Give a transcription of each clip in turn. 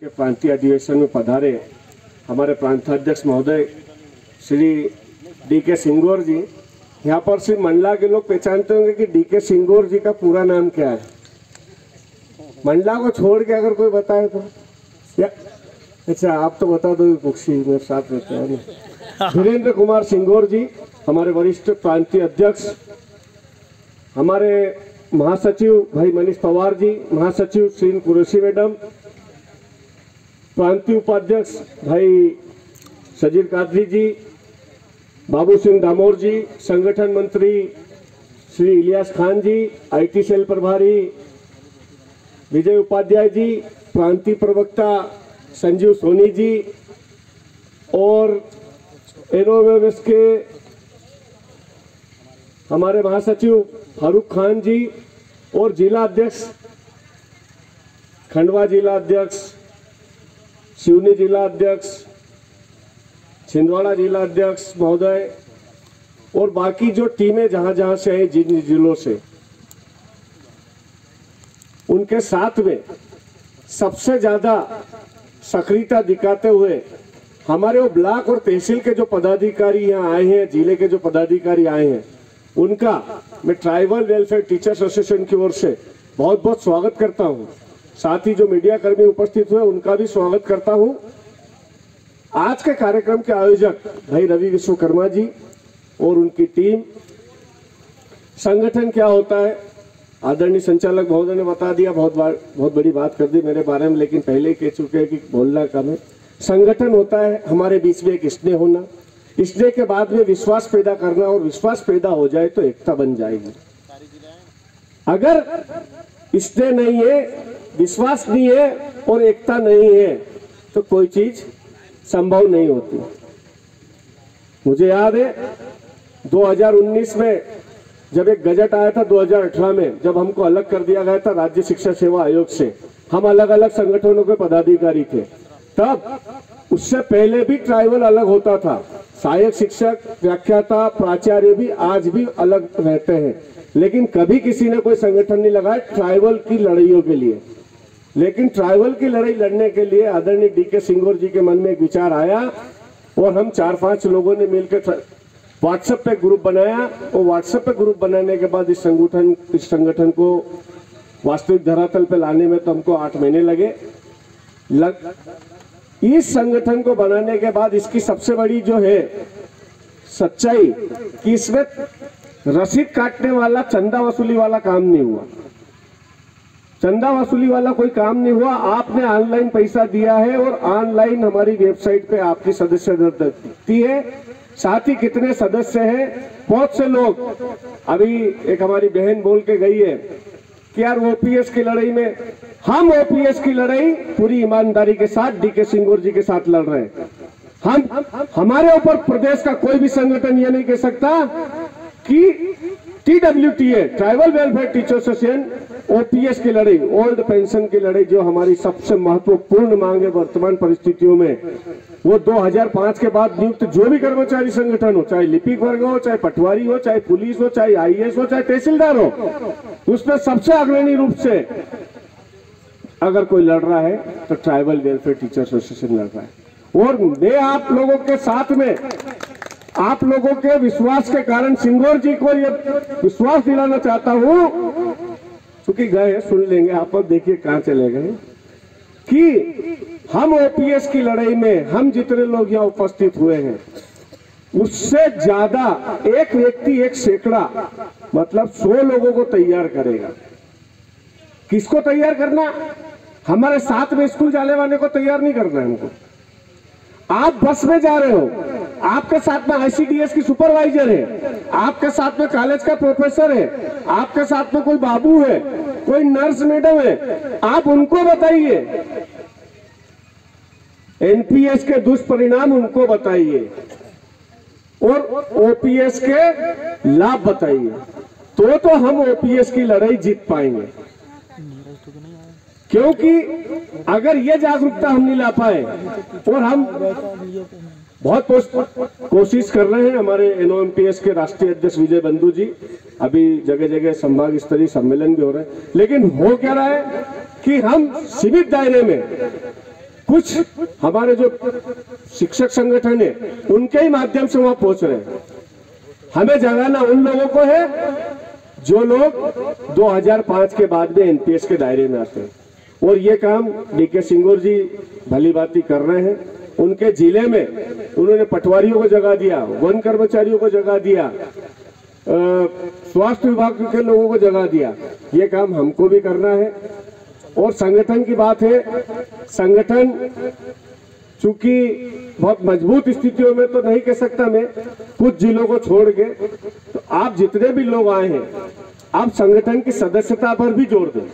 के प्रांतीय अधिवेशन में पधारे हमारे प्रांताध्यक्ष महोदय श्री डी.के. सिंगोर जी। यहाँ पर सिर्फ मंडला के लोग पहचानते होंगे कि डी.के. सिंगोर जी का पूरा नाम क्या है। मंडला को छोड़ के अगर कोई बताए तो या अच्छा आप तो बता दो, पुक्षी मेरे साथ रहते हैं। धीरेन्द्र कुमार सिंगोर जी हमारे वरिष्ठ प्रांतीय अध्यक्ष, हमारे महासचिव भाई मनीष पवार जी, महासचिव श्री कुरैशी मैडम, प्रांतीय उपाध्यक्ष भाई सजीर कादरी जी, बाबू सिंह दामोर जी, संगठन मंत्री श्री इलियास खान जी, आईटी सेल प्रभारी विजय उपाध्याय जी, प्रांतीय प्रवक्ता संजीव सोनी जी और एनओएमएस के हमारे महासचिव फारूक खान जी और जिला अध्यक्ष खंडवा जिला अध्यक्ष, सिवनी जिला अध्यक्ष, छिंदवाड़ा जिला अध्यक्ष महोदय और बाकी जो टीमें जहां जहां से आई जिन जिलों से, उनके साथ में सबसे ज्यादा सक्रियता दिखाते हुए हमारे वो ब्लॉक और तहसील के जो पदाधिकारी यहाँ आए हैं, जिले के जो पदाधिकारी आए हैं, उनका मैं ट्राइबल वेलफेयर टीचर्स एसोसिएशन की ओर से बहुत बहुत स्वागत करता हूं। साथ ही जो मीडिया कर्मी उपस्थित हुए उनका भी स्वागत करता हूं। आज के कार्यक्रम के आयोजक भाई रवि विश्वकर्मा जी और उनकी टीम। संगठन क्या होता है आदरणीय संचालक महोदय ने बता दिया, बहुत बड़ी बात कर दी मेरे बारे में, लेकिन पहले ही कह चुके हैं कि बोलना कम है। संगठन होता है हमारे बीच में एक स्नेह होना, स्नेह के बाद में विश्वास पैदा करना, और विश्वास पैदा हो जाए तो एकता बन जाएगी। अगर स्नेह नहीं है, विश्वास नहीं है और एकता नहीं है तो कोई चीज संभव नहीं होती। मुझे याद है 2019 में जब एक गजट आया था, 2018 में जब हमको अलग कर दिया गया था राज्य शिक्षा सेवा आयोग से, हम अलग अलग संगठनों के पदाधिकारी थे। तब उससे पहले भी ट्राइबल अलग होता था, सहायक शिक्षक, व्याख्याता, प्राचार्य भी आज भी अलग रहते हैं, लेकिन कभी किसी ने कोई संगठन नहीं लगाया ट्राइबल की लड़ाइयों के लिए। लेकिन ट्राइबल की लड़ाई लड़ने के लिए आदरणीय डी.के. सिंगोर जी के मन में एक विचार आया और हम 4-5 लोगों ने मिलकर व्हाट्सएप पे ग्रुप बनाया, और व्हाट्सएप पे ग्रुप बनाने के बाद इस संगठन को वास्तविक धरातल पे लाने में तो हमको 8 महीने लगे। इस संगठन को बनाने के बाद इसकी सबसे बड़ी जो है सच्चाई कि इसमें रसीद काटने वाला, चंदा वसूली वाला काम नहीं हुआ। चंदा वसूली वाला कोई काम नहीं हुआ। आपने ऑनलाइन पैसा दिया है और ऑनलाइन हमारी वेबसाइट पे आपकी सदस्यता दिखती है। साथ ही कितने सदस्य हैं, बहुत से लोग, अभी एक हमारी बहन बोल के गई है कि यार ओपीएस की लड़ाई में, हम ओपीएस की लड़ाई पूरी ईमानदारी के साथ डी.के. सिंगोर जी के साथ लड़ रहे हैं। हमारे ऊपर प्रदेश का कोई भी संगठन ये नहीं कह सकता कि TWTA tribal welfare teacher association OPS की लड़ाई, ओल्ड पेंशन की लड़ाई, जो हमारी सबसे महत्वपूर्ण मांग है वर्तमान परिस्थितियों में, वो 2005 के बाद नियुक्त जो भी कर्मचारी संगठन हो, चाहे लिपिक वर्ग हो, चाहे पटवारी हो, चाहे पुलिस हो, चाहे आईएएस हो, चाहे तहसीलदार हो, उसमें सबसे अग्रणी रूप से अगर कोई लड़ रहा है तो ट्राइबल वेलफेयर टीचर एसोसिएशन लड़ रहा है। और मैं आप लोगों के साथ में, आप लोगों के विश्वास के कारण सिंगोर जी को ये विश्वास दिलाना चाहता हूं, क्योंकि गए सुन लेंगे आप, अब देखिए कहां चले गए, कि हम ओपीएस की लड़ाई में हम जितने लोग यहाँ उपस्थित हुए हैं उससे ज्यादा एक व्यक्ति एक सैकड़ा, मतलब 100 लोगों को तैयार करेगा। किसको तैयार करना? हमारे साथ में स्कूल जाने वाले को तैयार नहीं करना है हमको। आप बस में जा रहे हो, आपके साथ में आईसीडीएस की सुपरवाइजर है, आपके साथ में कॉलेज का प्रोफेसर है, आपके साथ में कोई बाबू है, कोई नर्स मैडम है, आप उनको बताइए, एनपीएस के दुष्परिणाम उनको बताइए और ओपीएस के लाभ बताइए, तो हम ओपीएस की लड़ाई जीत पाएंगे। क्योंकि अगर ये जागरूकता हम नहीं ला पाए, और हम बहुत कोशिश कर रहे हैं, हमारे एनओएमपीएस के राष्ट्रीय अध्यक्ष विजय बंधु जी, अभी जगह जगह संभाग स्तरीय सम्मेलन भी हो रहे हैं, लेकिन हो क्या रहा है कि हम सीमित दायरे में कुछ हमारे जो शिक्षक संगठन है उनके ही माध्यम से वहां पहुंच रहे हैं। हमें जगाना उन लोगों को है जो लोग 2005 के बाद में एनपीएस के दायरे में आते हैं, और ये काम डीके सिंगोर जी भली भांति कर रहे हैं। उनके जिले में उन्होंने पटवारियों को जगह दिया, वन कर्मचारियों को जगह दिया, स्वास्थ्य विभाग के लोगों को जगह दिया। ये काम हमको भी करना है। और संगठन की बात है, संगठन चूंकि बहुत मजबूत स्थितियों में तो नहीं कह सकता मैं, कुछ जिलों को छोड़ के, तो आप जितने भी लोग आए हैं आप संगठन की सदस्यता पर भी जोड़ दें।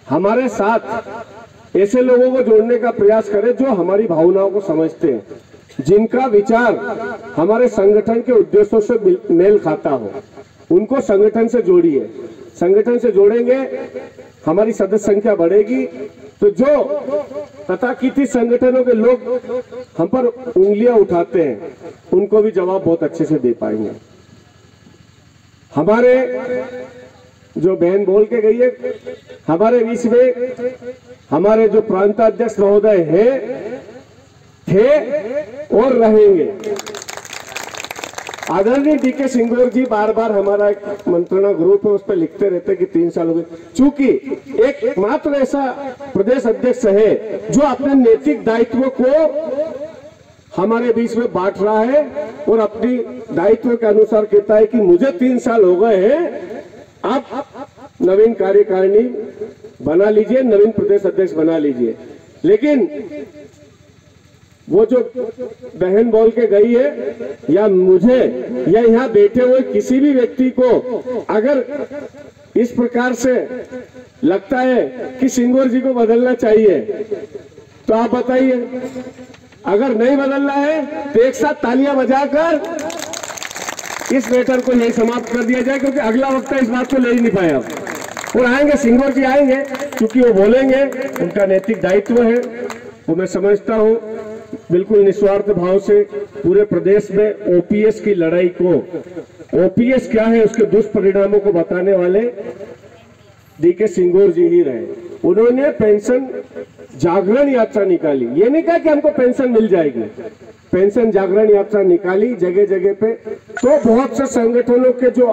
हमारे साथ ऐसे लोगों को जोड़ने का प्रयास करें जो हमारी भावनाओं को समझते हैं, जिनका विचार हमारे संगठन के उद्देश्यों से मेल खाता हो, उनको संगठन से जोड़िए। संगठन से जोड़ेंगे हमारी सदस्य संख्या बढ़ेगी, तो जो तथाकथित संगठनों के लोग हम पर उंगलियां उठाते हैं उनको भी जवाब बहुत अच्छे से दे पाएंगे। हमारे जो बहन बोल के गई है, हमारे बीच में हमारे जो प्रांताध्यक्ष महोदय हैं, थे और रहेंगे। आदरणीय डीके सिंगोर जी बार बार हमारा एक मंत्रणा ग्रुप है उस पर लिखते रहते कि 3 साल हो गए। चूंकि एक मात्र ऐसा प्रदेश अध्यक्ष है जो अपने नैतिक दायित्व को हमारे बीच में बांट रहा है और अपनी दायित्व के अनुसार कहता है कि मुझे 3 साल हो गए हैं, आप नवीन कार्यकारिणी बना लीजिए, नवीन प्रदेश अध्यक्ष बना लीजिए। लेकिन वो जो बहन बोल के गई है, या मुझे या यहाँ बैठे हुए किसी भी व्यक्ति को अगर इस प्रकार से लगता है कि सिंगोर जी को बदलना चाहिए तो आप बताइए। अगर नहीं बदलना है तो एक साथ तालियां बजाकर इस मैटर को यही समाप्त कर दिया जाए, क्योंकि अगला वक्त इस बात को ले ही नहीं पाए अब। और आएंगे सिंगोर जी आएंगे, क्योंकि वो बोलेंगे, उनका नैतिक दायित्व है, वो मैं समझता हूँ। बिल्कुल निस्वार्थ भाव से पूरे प्रदेश में ओपीएस की लड़ाई को, ओपीएस क्या है उसके दुष्परिणामों को बताने वाले डीके सिंगोर जी ही रहे। उन्होंने पेंशन जागरण यात्रा निकाली, ये नहीं कहा कि हमको पेंशन मिल जाएगी, पेंशन जागरण यात्रा निकाली जगह जगह पे। तो बहुत से संगठनों के जो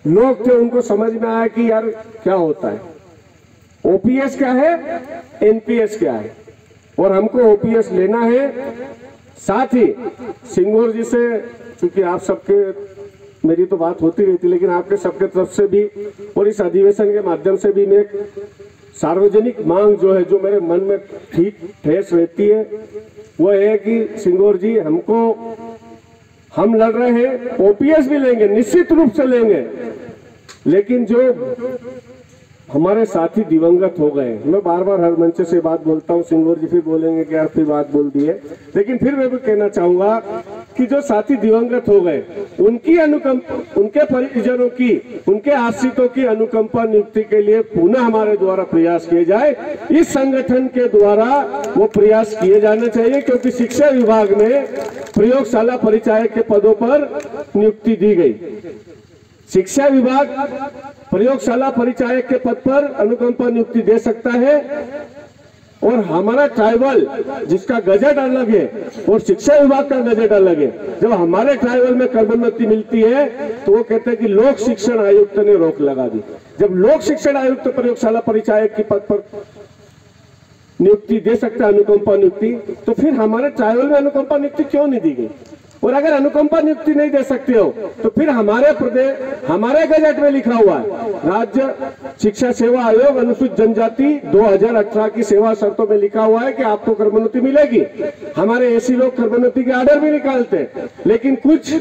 लोग थे उनको समझ में आया कि यार क्या होता है, ओपीएस क्या है, एनपीएस क्या है, और हमको ओपीएस लेना है। साथ ही सिंगोर जी से, चूंकि आप सबके मेरी तो बात होती रहती, लेकिन आपके सबके तरफ से भी और इस अधिवेशन के माध्यम से भी मैं सार्वजनिक मांग जो है, जो मेरे मन में ठीक ठेस रहती है, वो है कि सिंगोर जी हमको, हम लड़ रहे हैं, ओपीएस भी लेंगे, निश्चित रूप से लेंगे, लेकिन जो हमारे साथी दिवंगत हो गए, मैं बार बार हर मंच से बात बोलता हूँ, सिंगोर जी फिर बोलेंगे कि यार फिर बात बोल दी है, लेकिन फिर मैं भी कहना चाहूंगा कि जो साथी दिवंगत हो गए उनकी अनुकंपा, उनके परिजनों की, उनके आश्रितों की अनुकंपा नियुक्ति के लिए पुनः हमारे द्वारा प्रयास किए जाए। इस संगठन के द्वारा वो प्रयास किए जाने चाहिए, क्योंकि शिक्षा विभाग में प्रयोगशाला परिचायक के पदों पर नियुक्ति दी गई। शिक्षा विभाग प्रयोगशाला परिचायक के पद पर अनुकंपा नियुक्ति दे सकता है, और हमारा ट्राइबल जिसका गजट अलग है और शिक्षा विभाग का गजट अलग है, जब हमारे ट्राइबल में कर्मोन्नति मिलती है तो वो कहते हैं कि लोक शिक्षण आयुक्त ने रोक लगा दी। जब लोक शिक्षण आयुक्त प्रयोगशाला परिचायक के पद पर नियुक्ति दे सकता है, अनुकंपा नियुक्ति, तो फिर हमारे ट्राइबल में अनुकंपा नियुक्ति क्यों नहीं दी गई? और अगर अनुकंपा नियुक्ति नहीं दे सकते हो तो फिर हमारे प्रदेश, हमारे गजट में लिखा हुआ है, राज्य शिक्षा सेवा आयोग अनुसूचित जनजाति 2018 की सेवा शर्तों में लिखा हुआ है कि आपको कर्मोन्नति मिलेगी। हमारे ऐसी लोग कर्मोन्नति के आर्डर भी निकालते हैं, लेकिन कुछ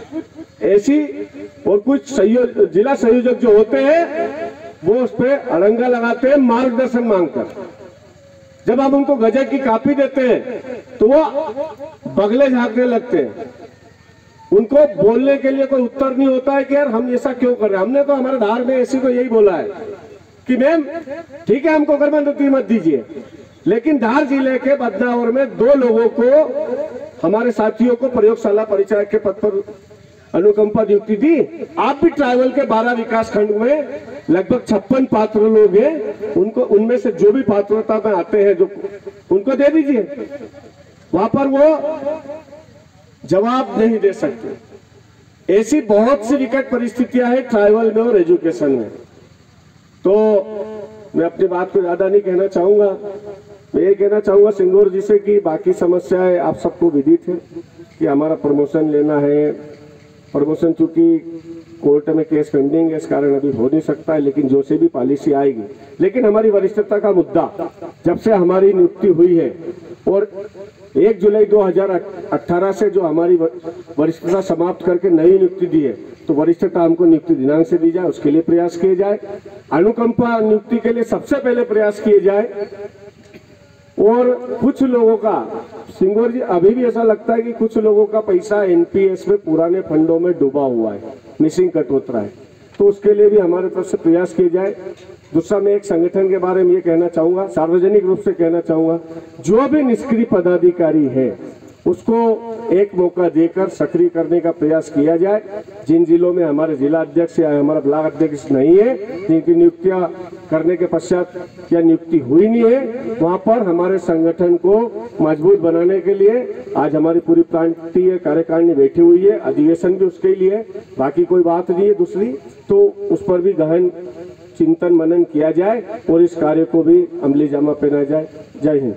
ऐसी और कुछ जिला संयोजक जो होते हैं वो उस पर अड़ंगा लगाते हैं मार्गदर्शन मांगकर। जब हम उनको गजट की कॉपी देते हैं तो वो बगले झांकने लगते हैं, उनको बोलने के लिए कोई उत्तर नहीं होता है कि यार हम ऐसा क्यों कर रहे हैं। हमने तो हमारे धार में ऐसी को यही बोला है कि मैम ठीक है हमको कर्मोन्नति मत दीजिए, लेकिन धार जिले के बदनावर में 2 लोगों को, हमारे साथियों को प्रयोगशाला परिचायक के पद पर अनुकंपा नियुक्ति दी। आप भी ट्राइबल के 12 विकास खंड में लगभग 56 पात्र लोग हैं, उनको उनमें से जो भी पात्रता में आते हैं जो उनको दे दीजिए। वहां पर वो जवाब नहीं दे सकते। ऐसी बहुत सी विकट परिस्थितियां हैं ट्राइबल में और एजुकेशन में। तो मैं अपनी बात को ज्यादा नहीं कहना चाहूंगा। मैं ये कहना चाहूंगा सिंगोर जी से कि बाकी समस्याएं आप सबको विदित है कि हमारा प्रमोशन लेना है। प्रमोशन चूंकि कोर्ट में केस पेंडिंग है, इस कारण अभी हो नहीं सकता है, लेकिन जो से भी पॉलिसी आएगी। लेकिन हमारी वरिष्ठता का मुद्दा जब से हमारी नियुक्ति हुई है और 1 जुलाई 2018 से जो हमारी वरिष्ठता समाप्त करके नई नियुक्ति दी है, तो वरिष्ठता हमको नियुक्ति दिनांक से दी जाए, उसके लिए प्रयास किए जाए। अनुकंपा नियुक्ति के लिए सबसे पहले प्रयास किए जाए। और कुछ लोगों का, सिंगोर जी, अभी भी ऐसा लगता है कि कुछ लोगों का पैसा एनपीएस में पुराने फंडों में डूबा हुआ है, मिसिंग कटोतरा है, तो उसके लिए भी हमारे तरफ से प्रयास किए जाए। दूसरा, मैं एक संगठन के बारे में ये कहना चाहूंगा, सार्वजनिक रूप से कहना चाहूंगा, जो भी निष्क्रिय पदाधिकारी है उसको एक मौका देकर सक्रिय करने का प्रयास किया जाए। जिन जिलों में हमारे जिला अध्यक्ष या हमारा ब्लॉक अध्यक्ष नहीं है, जिनकी नियुक्तियां करने के पश्चात या नियुक्ति हुई नहीं है, वहां पर हमारे संगठन को मजबूत बनाने के लिए आज हमारी पूरी प्रांतीय कार्यकारिणी बैठी हुई है। अधिवेशन भी उसके लिए, बाकी कोई बात नहीं है दूसरी, तो उस पर भी गहन चिंतन मनन किया जाए और इस कार्य को भी अमली जामा पहना जाए। जय हिंद।